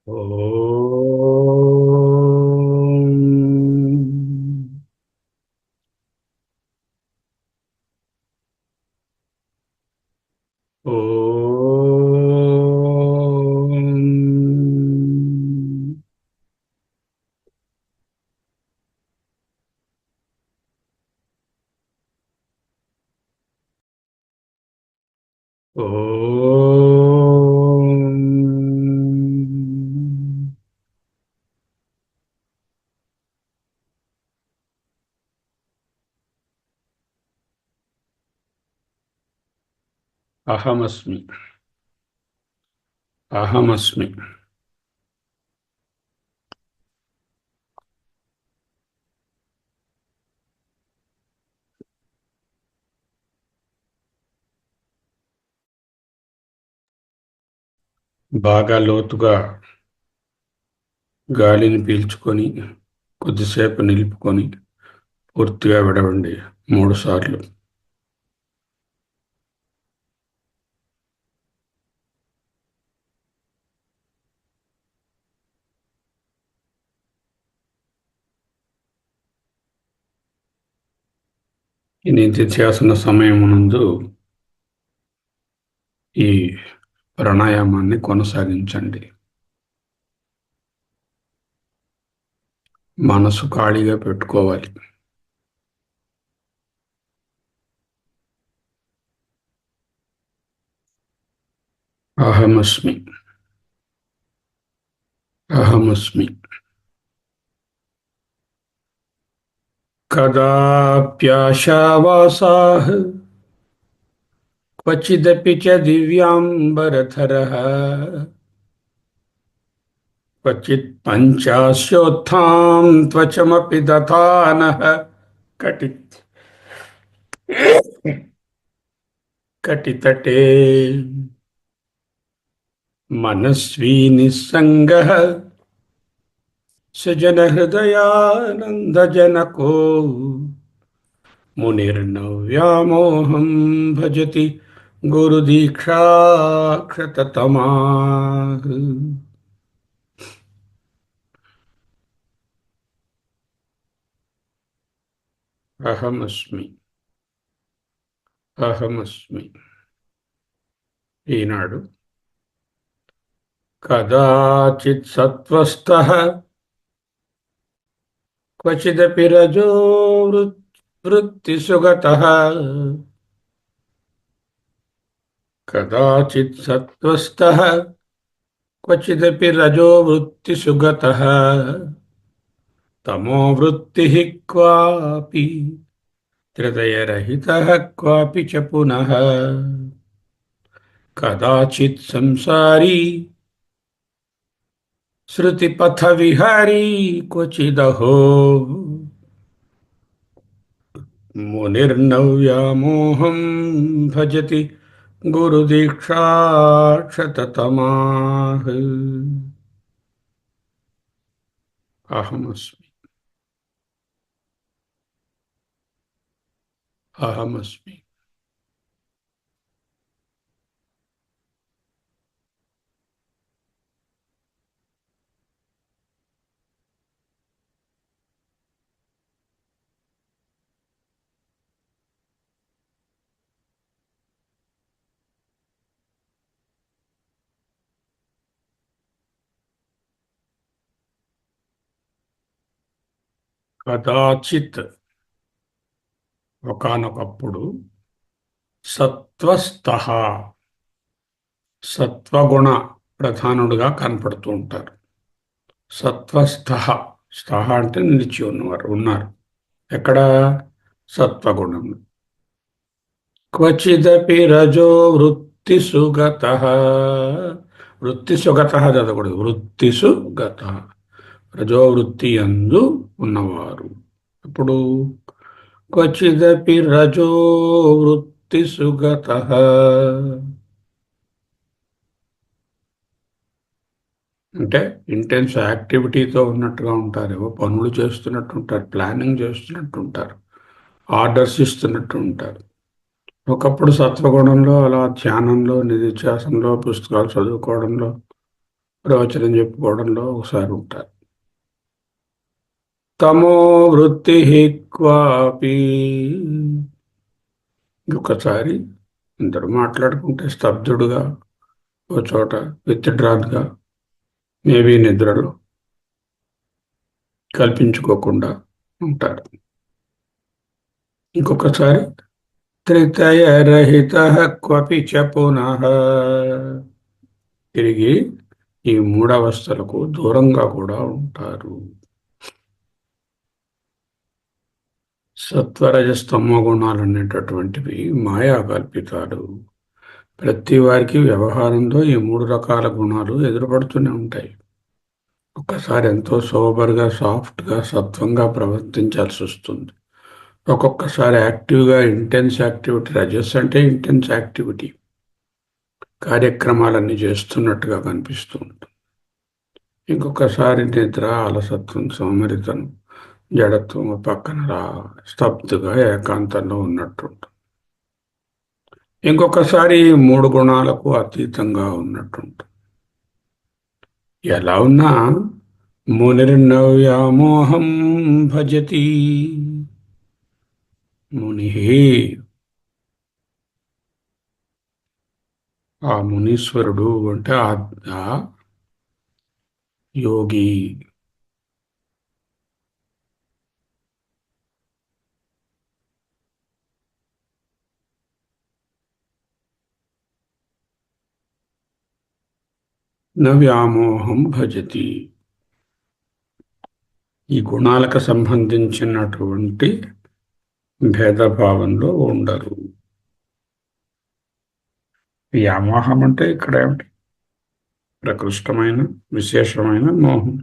ఓం. ఓం. ఓం. అహమస్మి. అహమస్మి. బాగా లోతుగా గాలిని పీల్చుకొని కొద్దిసేపు నిలుపుకొని పూర్తిగా విడవండి 3 సార్లు. ఈ నిత్యాసన సమయమునందు ఈ ప్రాణాయామాన్ని కొనసాగించండి. మనసు ఖాళీగా పెట్టుకోవాలి. అహమస్మి. అహమస్మి. కదాప్యాశావాసాః క్వచిదపి చ దివ్యాంబరధరః క్వచిత్ పంచాస్యోత్థాం త్వచమపి దధానః కటితటే మనస్వీ నిస్సంగః సజనహృదయానందజనకో మునిర్నవ్యామోహం భజతి గురుదీక్షాక్షతతమాః. అహమస్మి. అహమస్మి. ఈనాడు కదాచిత్ సత్వస్థః క్వచిదపి రజో వృత్తిసుగతః కదాచిత్ సత్వస్థః క్వచిదపి రజో వృత్తిసుగతః తమో వృత్తిః క్వాపి త్రిదయరహితః క్వాపి చ పునః కదాచిత్ సంసారీ శృతిపథ విహారీ క్వచిదహో మునిర్నవ్యామోహం భజతి గురుదీక్షాక్షతతమాః. అహమస్మి. అహమస్మి. కదాచిత్ ఒకానొకప్పుడు సత్వస్థః సత్వగుణ ప్రధానుడుగా కనపడుతూ ఉంటారు. సత్వస్థః, స్థః అంటే నిలిచి ఉన్నారు. ఎక్కడ? సత్వగుణం. క్వచిదపి రజో వృత్తిసుగతః, వృత్తిసుగతః చదవకూడదు, వృత్తిసుగతః, రజోవృత్తి యందు ఉన్నవారు. ఇప్పుడు క్వచిదపి రజో వృత్తిసుగతః అంటే ఇంటెన్స్ యాక్టివిటీతో ఉన్నట్టుగా ఉంటారు, ఏవో పనులు చేస్తున్నట్టు ఉంటారు, ప్లానింగ్ చేస్తున్నట్టు ఉంటారు, ఆర్డర్స్ ఇస్తున్నట్టు ఉంటారు. ఒకప్పుడు సత్వగుణంలో అలా ధ్యానంలో, నిధిధ్యాసంలో, పుస్తకాలు చదువుకోవడంలో ప్రవచనం చెప్పుకోవడంలో ఒకసారి ఉంటారు. తమో వృత్తి క్వాపి, ఒకసారి ఇద్దరు మాట్లాడుకుంటే స్తబ్దుడుగా ఓ చోట విత్డ్రాన్గా, మేబీ నిద్రలో కల్పించుకోకుండా ఉంటారు. ఇంకొకసారి త్రితయరహిత క్వపి చ పునః, తిరిగి ఈ మూడవస్థలకు దూరంగా కూడా ఉంటారు. సత్వరజస్తమో గుణాలు అనేటటువంటివి మాయా కల్పితాలు. ప్రతి వారికి వ్యవహారంలో ఈ మూడు రకాల గుణాలు ఎదురుపడుతూనే ఉంటాయి. ఒక్కసారి ఎంతో సోబర్గా, సాఫ్ట్గా, సత్వంగా ప్రవర్తించాల్సి వస్తుంది. ఒక్కొక్కసారి యాక్టివ్గా, ఇంటెన్స్ యాక్టివిటీ, రజస్ అంటే ఇంటెన్స్ యాక్టివిటీ, కార్యక్రమాలన్నీ చేస్తున్నట్టుగా కనిపిస్తూ ఉంటుంది. ఇంకొకసారి నిద్ర, అలసత్వం, సోమరితనం, జడత్వం పక్కన స్తబ్దుగా ఏకాంతంలో ఉన్నట్టుంటుంది. ఇంకొకసారి మూడు గుణాలకు అతీతంగా ఉన్నట్టుంటుంది. ఎలా ఉన్నా మునిర్నవ్యామోహం భజతి, ముని, ఆ మునీశ్వరుడు అంటే ఆ యోగి. నవ్యామోహం భజతి, ఈ గుణాలకు సంబంధించినటువంటి భేదభావంలో ఉండరు. వ్యామోహం అంటే ఇక్కడ ఏమిటి? ప్రకృష్టమైన విశేషమైన మోహం.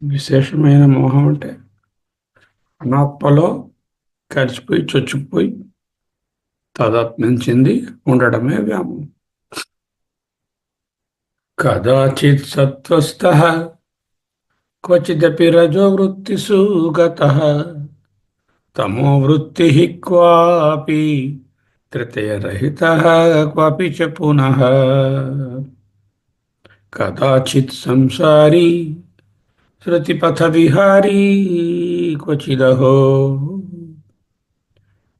విశేషమైన మోహం అంటే అనాత్మలో కలిసిపోయి చొచ్చుకుపోయి తాదాత్మ్యం చెంది ఉండడమే వ్యామోహం. కదాచిత్ సత్వస్థః క్వచిదపి రజో వృత్తిషు గతః తమో వృత్తి క్వాపి తృతయరహితః క్వాపి చ పునః కదాచిత్ సంసారీ శృతిపథ విహారీ క్వచిదహో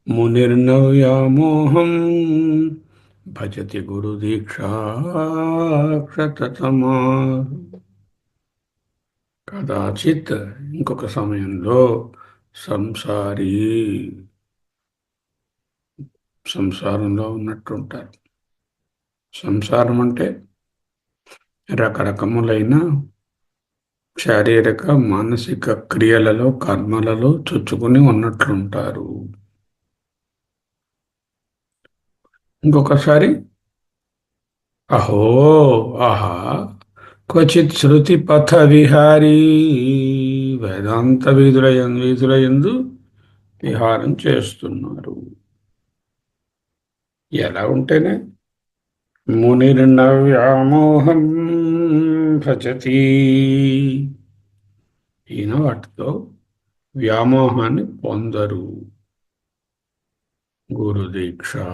మునిర్నవ్యామోహం భజతి గురుదీక్షాక్షతమా. కదాచిత్, ఇంకొక సమయంలో, సంసారీ, సంసారంలో ఉన్నట్టుంటారు. సంసారం అంటే రకరకములైన శారీరక, మానసిక క్రియలలో, కర్మలలో చొచ్చుకుని ఉన్నట్లుంటారు. ఇంకొకసారి అహో, ఆహా, క్వచిత్ శృతి పథ విహారీ, వేదాంత వీధులయందు విహారం చేస్తున్నారు. ఎలా ఉంటేనే మునిర్నవ్యామోహం భజతి, ఈయన వాటితో వ్యామోహాన్ని పొందరు. గురుదీక్షాక్షతమా.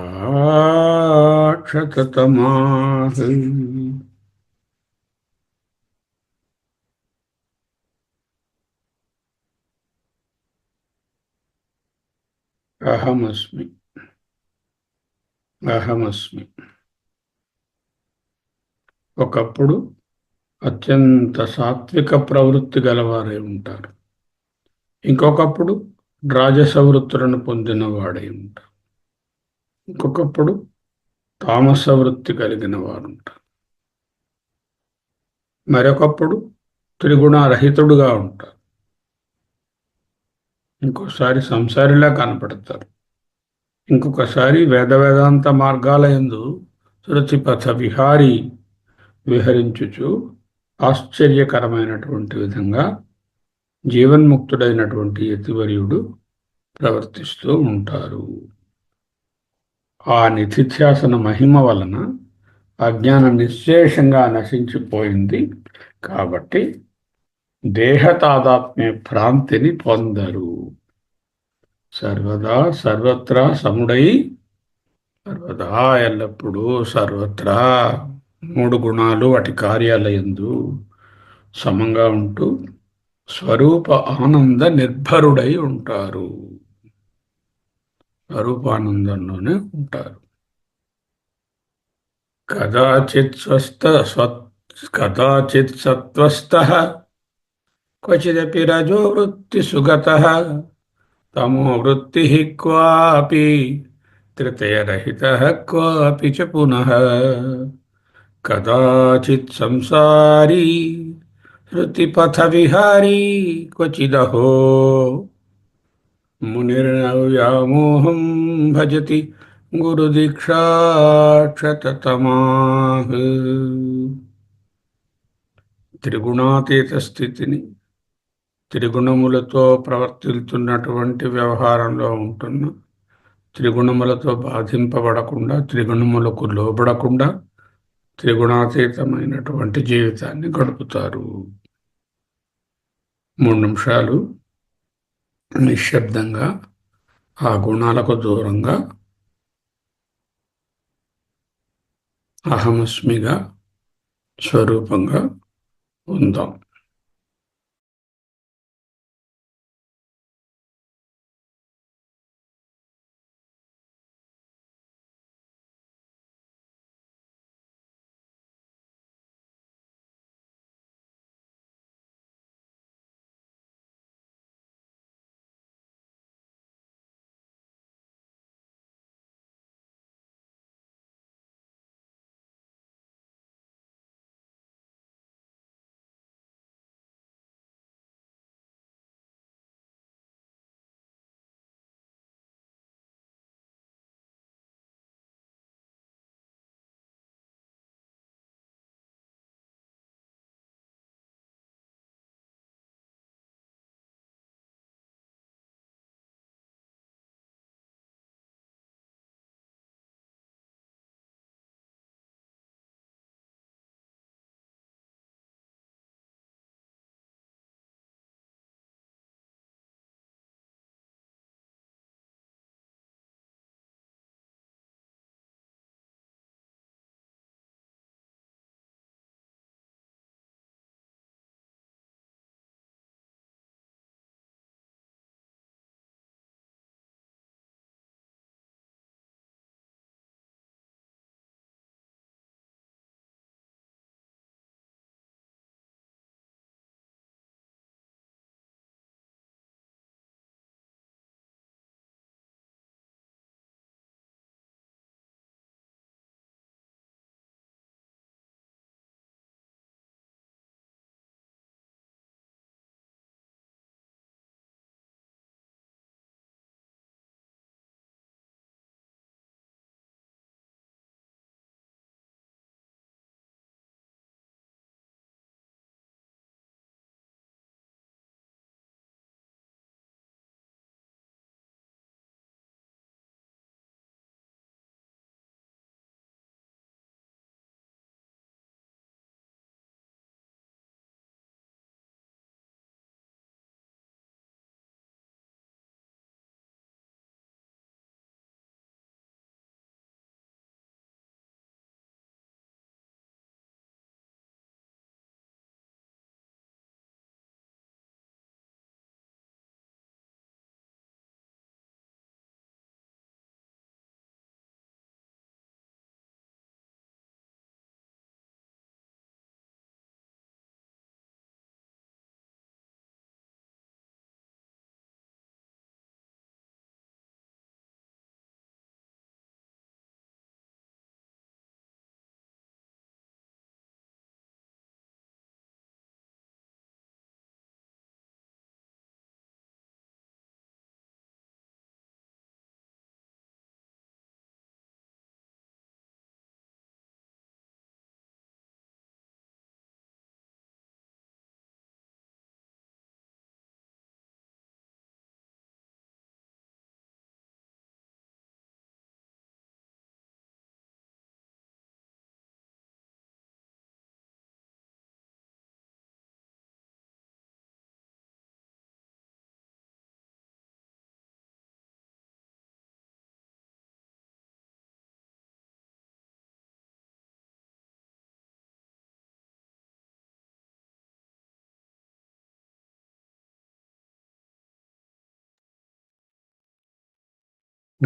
అహమస్మి, అహమస్మి. ఒకప్పుడు అత్యంత సాత్విక ప్రవృత్తి గలవారై ఉంటారు. ఇంకొకప్పుడు రాజస వృత్తులను పొందిన వాడై ఉంటారు. ఇంకొకప్పుడు తామస వృత్తి కలిగిన వారు ఉంటారు. మరొకప్పుడు త్రిగుణారహితుడుగా ఉంటారు. ఇంకోసారి సంసారిలా కనపడతారు. ఇంకొకసారి వేదాంత మార్గాల యందు శృతిపథ విహారీ విహరించుచు ఆశ్చర్యకరమైనటువంటి విధంగా జీవన్ముక్తుడైనటువంటి యతివర్యుడు ప్రవర్తిస్తూ ఉంటారు. ఆ నిధిధ్యాసన మహిమ వలన అజ్ఞానం నిశ్శేషంగా నశించిపోయింది. కాబట్టి దేహ తాదాత్మ్య భ్రాంతిని పొందరు. సర్వదా సర్వత్రా సముడై, సర్వదా ఎల్లప్పుడూ సర్వత్రా మూడు గుణాలు వాటి కార్యాలయందు సమంగా ఉంటూ స్వరూప ఆనంద నిర్భరుడై ఉంటారు. స్వరూపానందంలోనే ఉంటారు. కదాచిత్ కదాచిత్ సత్వస్థః క్వచిదపి రజో వృత్తి సుగతః తమో వృత్తి క్వాపి త్రితయరహితః క్వాపి చ పునః కదాచిత్ సంసారీ శృతిపథ విహారీ క్వచిదహో మునిర్వ్యామోహం భజతి గురుదీక్షాక్షతతమాః. త్రిగుణాతీత స్థితిని, త్రిగుణములతో ప్రవర్తిల్తున్నటువంటి వ్యవహారంలో ఉంటున్న, త్రిగుణములతో బాధింపబడకుండా, త్రిగుణములకు లోబడకుండా త్రిగుణాతీతమైనటువంటి జీవితాన్ని గడుపుతారు. 3 నిమిషాలు నిశ్శబ్దంగా ఆ గుణాలకు దూరంగా అహమస్మిగా స్వరూపంగా ఉందాం.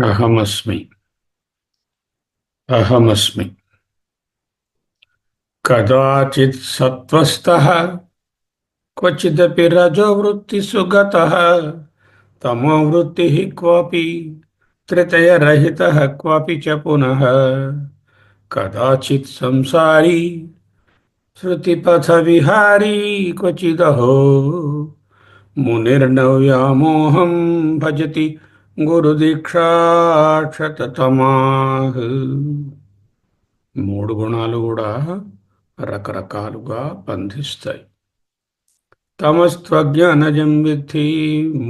అహమస్మి. అహమస్మి. కదాచిత్ సత్వస్థః క్వచిదపి రజోవృత్తిషు గతః తమోవృత్తిః క్వాపి త్రితయరహితః క్వాపి చ పునః కదాచిత్ సంసారీ శృతిపథవిహారీ క్వచిదహో మునిర్నవ్యామోహం భజతి గురుదీక్షాక్షతతమాః. మూడు గుణాలు కూడా రకరకాలుగా బంధిస్తాయి. తమస్త్వజ్ఞానజం విద్ధి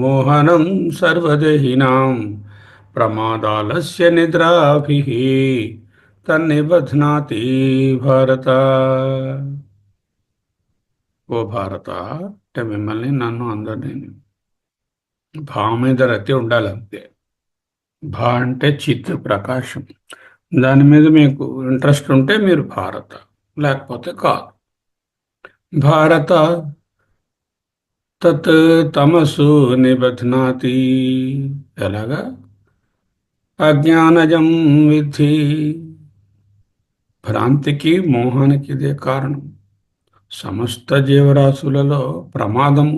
మోహనం సర్వదేహినాం ప్రమాదాలస్య నిద్రాభిః తన్నిబధ్నాతి భారత. ఓ భారత, అంటే మిమ్మల్ని, నన్ను, అందరినీ. భా మీద రతి ఉండాలి అంతే. భా అంటే చిత్, ప్రకాశం. దాని మీద మీకు ఇంట్రెస్ట్ ఉంటే మీరు భారత, లేకపోతే కాదు. భారత తత్ తమసు నిబధ్నాతి. ఎలాగా? అజ్ఞానజం విద్ధి. భ్రాంతికి, మోహానికి ఇదే కారణం. సమస్త జీవరాశులలో ప్రమాదము,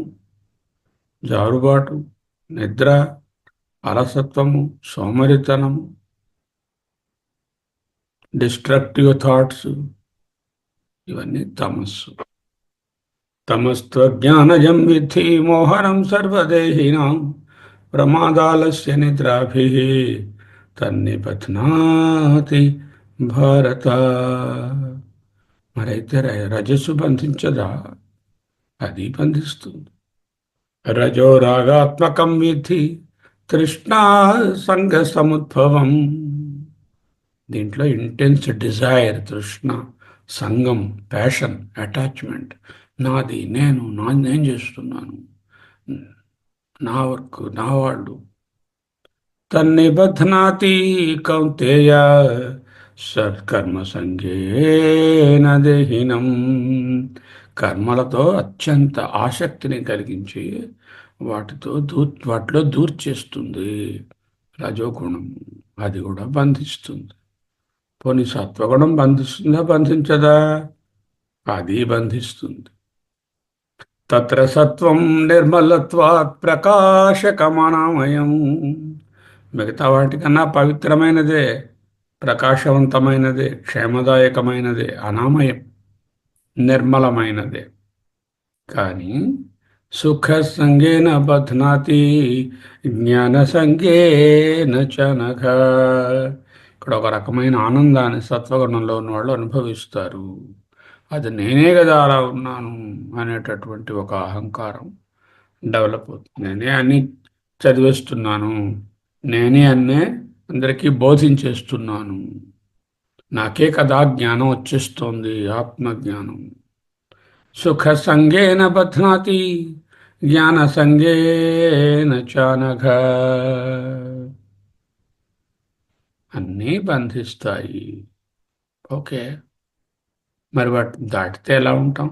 జారుబాటు, నిద్ర, అలసత్వము, సోమరితనము, డిస్ట్రక్టివ్ థాట్స్, ఇవన్నీ తమస్సు. తమస్త్వజ్ఞానజం విద్ధి మోహనం సర్వదేహినాం ప్రమాదాలస్య నిద్రాభిః తన్నిబధ్నాతి భారత. మరైతే రజస్సు బంధించదా? అది బంధిస్తుంది. రజో రాగాత్మకం విద్ధి తృష్ణా సంగ సముద్భవం. దీంట్లో ఇంటెన్స్ డిజైర్, తృష్ణ, సంగం, ప్యాషన్, అటాచ్మెంట్. నాది, నేను చేస్తున్నాను, నా వర్క్, నా వాళ్ళు. తన్నిబధ్నాతి కౌంతేయ సత్కర్మ సంగేన దేహినం. కర్మలతో అత్యంత ఆసక్తిని కలిగించి వాటిలో దూర్చేస్తుంది రజోగుణం. అది కూడా బంధిస్తుంది. పోనీ సత్వగుణం బంధిస్తుందా, బంధించదా? అది బంధిస్తుంది. తత్ర సత్వం నిర్మలత్వాత్ ప్రకాశకమనామయం. మిగతా వాటికన్నా పవిత్రమైనదే, ప్రకాశవంతమైనదే, క్షేమదాయకమైనదే, అనామయం, నిర్మలమైనదే. కానీ సుఖ సంగేన బధ్నాతి జ్ఞాన సంగేన చనఘ. ఇక్కడ ఒక రకమైన ఆనందాన్ని సత్వగుణంలో ఉన్న వాళ్ళు అనుభవిస్తారు. అది నేనే కదా అలా ఉన్నాను అనేటటువంటి ఒక అహంకారం డెవలప్ అవుతుంది. నేనే అన్ని చదివేస్తున్నాను, నేనే అన్నే అందరికీ బోధించేస్తున్నాను, నాకే కదా జ్ఞానం వచ్చేస్తోంది, ఆత్మజ్ఞానం. సుఖ సంగేన బధ్నాతి జ్ఞాన సంగేన చానఘ. అన్నీ బంధిస్తాయి. ఓకే, మరి వాటి దాటితే ఎలా ఉంటాం?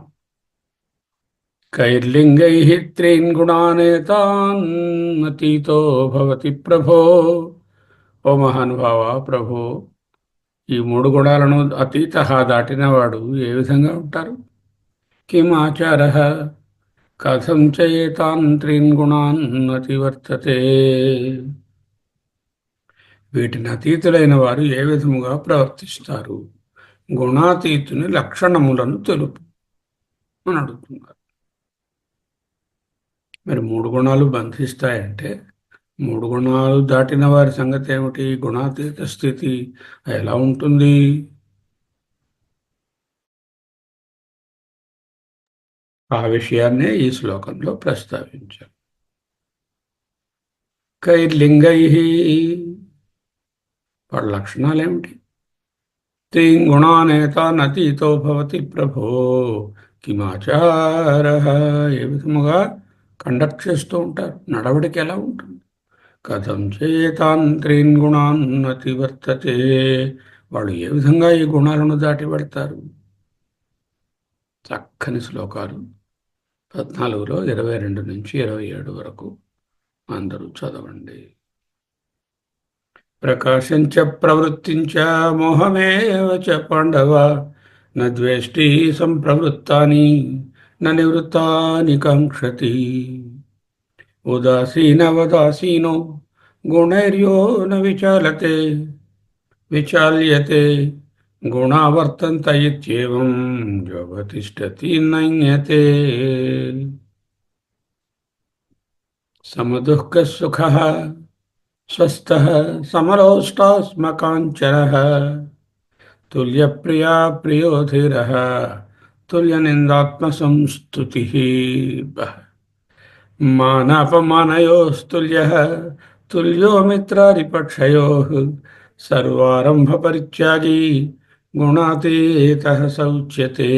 కైర్లింగై త్రీన్ గుణానేతాన్ అతీతో భవతి ప్రభో. ఓ మహానుభావ, ప్రభో, ఈ మూడు గుణాలను అతీత, దాటినవాడు ఏ విధంగా ఉంటారు? కిం ఆచార కథం చేతాన్ త్రీన్ గుణాన్ అతివర్తతే. వీటిని అతీతులైన వారు ఏ విధముగా ప్రవర్తిస్తారు? గుణాతీతుని లక్షణములను తెలుపు అని అడుగుతున్నారు. మరి మూడు గుణాలు బంధిస్తాయంటే మూడు గుణాలు దాటిన వారి సంగతి ఏమిటి? గుణాతీత స్థితి ఎలా ఉంటుంది? ఆ విషయాన్నే ఈ శ్లోకంలో ప్రస్తావించారు. కైర్లింగై, వాడి లక్షణాలేమిటి? త్రీన్ గుణానేతాన్ అతీతో భవతి ప్రభో కిమాచార. ఏ విధముగా కండక్ట్ చేస్తూ ఉంటారు? నడవడికి ఎలా ఉంటుంది? కథం చేతాన్ త్రీన్ గుణాన్ అతివర్తతే. వాళ్ళు ఏ విధంగా ఈ గుణాలను దాటి పెడతారు? చక్కని శ్లోకాలు 14లో 22 నుంచి 27 వరకు అందరూ చదవండి. ప్రకాశం చ ప్రవృత్తిం చ మోహమేవ చ పాండవ న ద్వేష్టి సంప్రవృత్తాని న నివృత్తాని కాంక్షతి ఉదాసీనవదాసీనో గుణైర్యో న విచాలతే విచాల్యతే గుణా వర్తంత ఇత్యేవం వ్యవతిష్టతి నైన్యతే సమదుఃఖ సుఖః స్వస్థః సమలోష్టాస్మకాంచరः తుల్యప్రియా ప్రియో ధీరः తుల్యనిందాత్మసంస్తుతిः మానాపమానయోస్తుల్యः తుల్యో మిత్రారిపక్షయోः సర్వారంభపరిత్యాగీ గుణాతీతః స ఉచ్యతే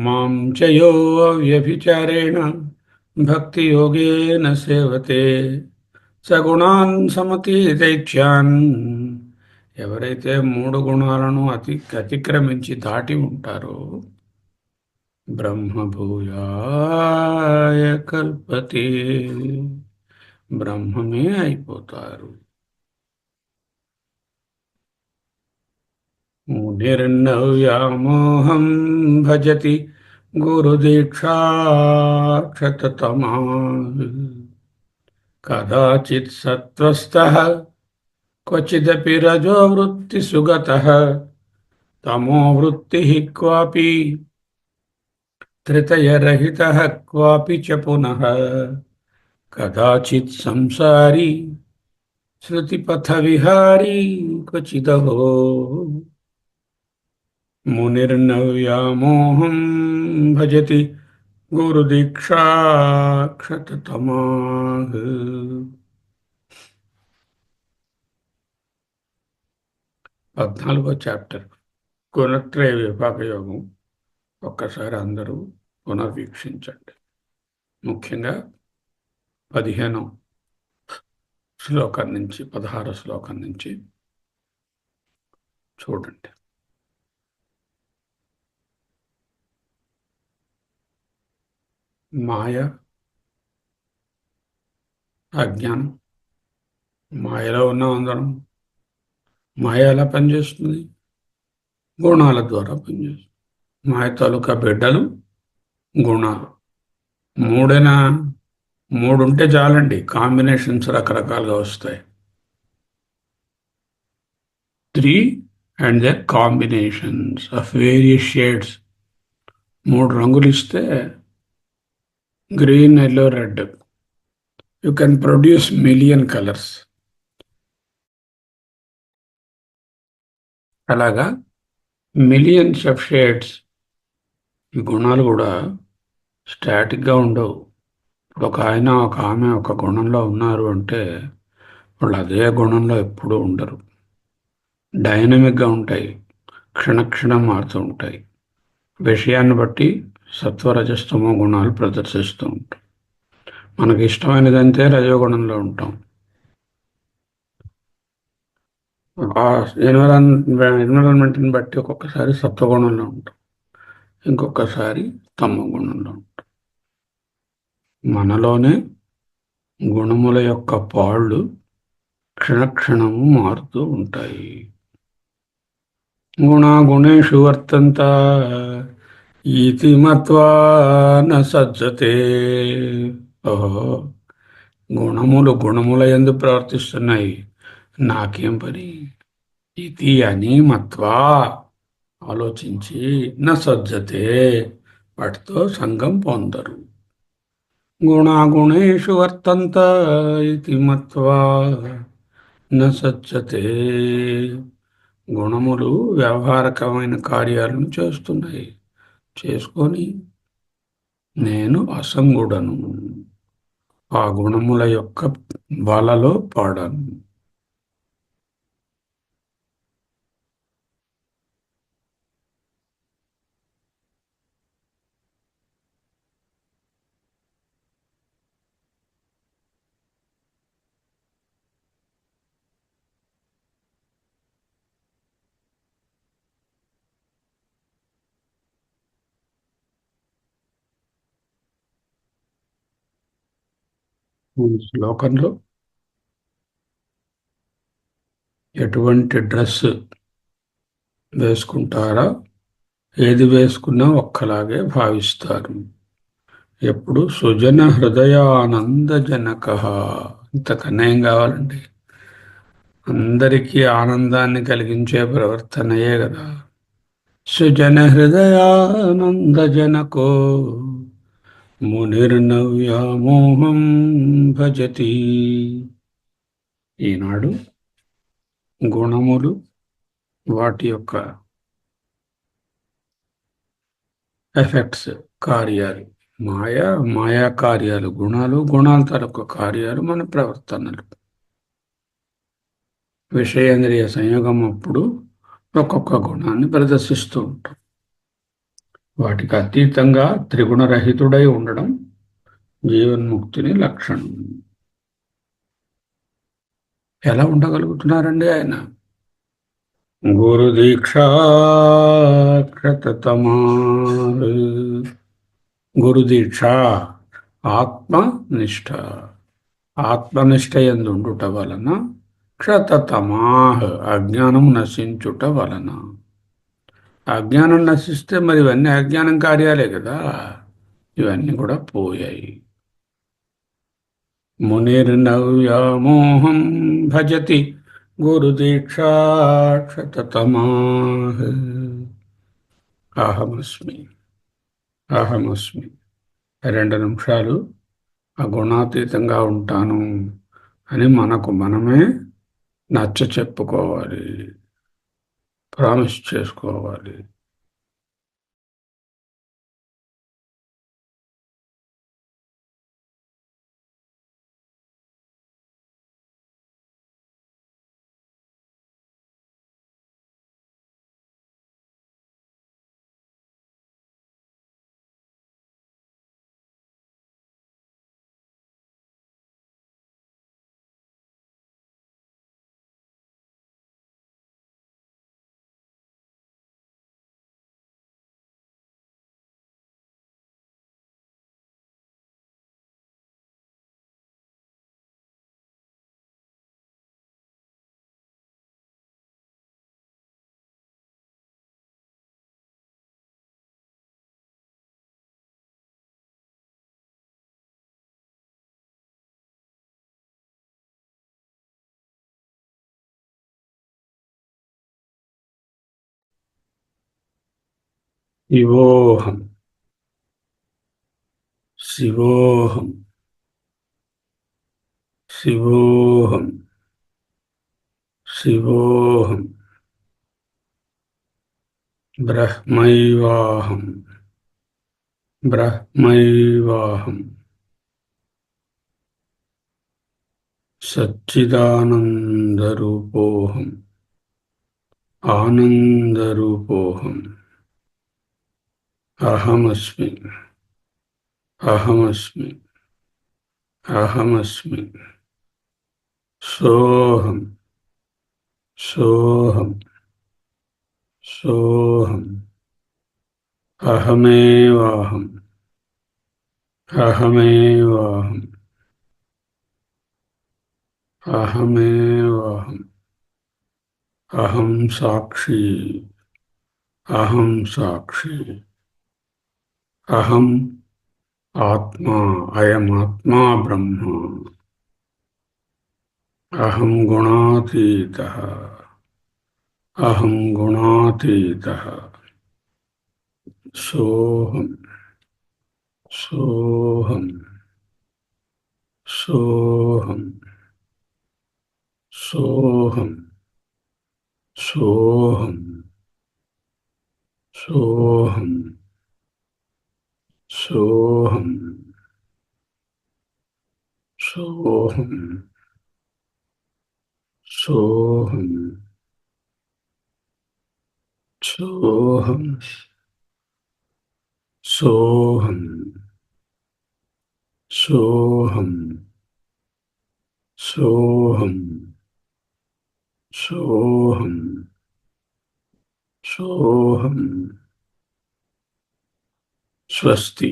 మాం చ యో వ్యభిచారేణ భక్తియోగేన సేవతే సగుణాన్ సమతీతైత్యాన్ ఎవరైతే మూడు గుణాలను అతిక్రమించి దాటి ఉంటారో బ్రహ్మభూయాయ కల్పతే బ్రహ్మమే అయిపోతారు. మునిర్నవ్యామోహం భజతి గురుదీక్షాక్షతతమా కదాచిత్ సత్వస్థః క్వచిదపి రజో వృత్తి సుగతః తమో వృత్తి క్వాపి త్రితయరహితః క్వాపి చ పునః కదాచిత్ సంసారీ శృతిపథ విహారీ క్వచిదహో మునిర్నవ్యామోహం భజతి గురుదీక్షాక్షతతమా 14వ చాప్టర్ గుణత్రయ విభాగ యోగం. ఒక్కసారి అందరూ పునర్వీక్షించండి. ముఖ్యంగా 15 శ్లోకం నుంచి 16 శ్లోకం నుంచి చూడండి. మాయ, అజ్ఞానం. మాయలో ఉన్నాం అందరం. మాయ ఎలా పనిచేస్తుంది? గుణాల ద్వారా పనిచేస్తుంది. మాయ తాలూకా బిడ్డలు గుణాలు. మూడైనా మూడు ఉంటే చాలండి, కాంబినేషన్స్ రకరకాలుగా వస్తాయి. 3 and their combinations of various shades. 3 రంగులు ఇస్తే green, yellow, red. You can produce million colors. అలాగా మిలియన్స్ ఆఫ్ షేడ్స్. ఈ గుణాలు కూడా స్టాటిక్గా ఉండవు. ఇప్పుడు ఒక ఆయన, ఒక ఆమె ఒక గుణంలో ఉన్నారు అంటే వాళ్ళు అదే గుణంలో ఎప్పుడూ ఉండరు. డైనమిక్గా ఉంటాయి, క్షణక్షణం మారుతూ ఉంటాయి. విషయాన్ని బట్టి సత్వరజస్తమో గుణాలు ప్రదర్శిస్తూ ఉంటాయి. మనకి ఇష్టమైనదంతే రజోగుణంలో ఉంటాం. ఆ ఎన్విరాన్మెంట్ని బట్టి ఒక్కొక్కసారి సత్వగుణంలో ఉంటాం, ఇంకొకసారి తమో గుణంలో ఉంటాం. మనలోనే గుణముల యొక్క పాళ్ళు క్షణక్షణము మారుతూ ఉంటాయి. గుణేషు వర్తంత ఇతి మత్వా న సజ్జతే. ఓహో, గుణముల యందు ప్రవర్తిస్తున్నాయి, నాకేం పని ఇది అని మత్వా ఆలోచించి న సజ్జతే వాటితో సంగం పొందరు. గుణేషు వర్తంత ఇతి మత్వా న సజ్జతే. గుణములు వ్యవహారకమైన కార్యాలను చేస్తున్నాయి, చేసుకొని నేను అసంగుడను, ఆ గుణముల యొక్క వలలో పాడను. ఈ శ్లోకంలో ఎటువంటి డ్రెస్ వేసుకుంటారా, ఏది వేసుకున్నా ఒక్కలాగే భావిస్తారు. ఎప్పుడు సుజన హృదయానందజనక. ఇంతకన్నా ఏం కావాలండి? అందరికీ ఆనందాన్ని కలిగించే ప్రవర్తనయే కదా. సుజన హృదయానందజనకో మునిర్నవ్యామోహం భజతి. ఈనాడు గుణములు, వాటి యొక్క ఎఫెక్ట్స్, కార్యాలు, మాయా కార్యాలు గుణాలు, గుణాల తరపు కార్యాలు మన ప్రవర్తనలు. విషయేంద్రియ సంయోగం అప్పుడు ఒక్కొక్క గుణాన్ని ప్రదర్శిస్తూ ఉంటాం. వాటికి అతీతంగా త్రిగుణరహితుడై ఉండడం జీవన్ముక్తిని లక్షణం. ఎలా ఉండగలుగుతున్నారండి ఆయన? గురు దీక్షాక్షతమా. గురు దీక్ష ఆత్మనిష్ట. ఆత్మనిష్ట యందుండుట వలన క్షతతమాహ్ అజ్ఞానం నశించుట వలన. అజ్ఞానం నశిస్తే మరి ఇవన్నీ అజ్ఞానం కార్యాలే కదా, ఇవన్నీ కూడా పోయాయి. మునిర్నవ్యామోహం భజతి గురుదీక్షాక్షతతమాహ్. అహమస్మి, అహమస్మి. 2 నిమిషాలు ఆ గుణాతీతంగా ఉంటాను అని మనకు మనమే నచ్చ చెప్పుకోవాలి, ప్రామిస్ చేసుకోవాలి. శివోహం, శివోహం, శివోహం, శివోహం. బ్రహ్మైవాహం, బ్రహ్మైవాహం. సచ్చిదానందరూపోహం, ఆనందరూపోహం. అహమస్మి, అహమస్మి, అహమస్మి. సోహం, సోహం, సోహం. అహమేవాహం, అహమేవాహం, అహమేవాహం. అహం సాక్షి, అహం సాక్షి. అహం ఆత్మా, అయమాత్మా బ్రహ్మ. అహం గుణాతీతః, అహం గుణాతీతః. సోహం, సోహం, సోహం, సోహం, సోహం, సోహం, సోహం, సోహం, సోహం, సోహం, సోహం, సోహం, సోహం, సోహం, సోహం. స్వస్తి.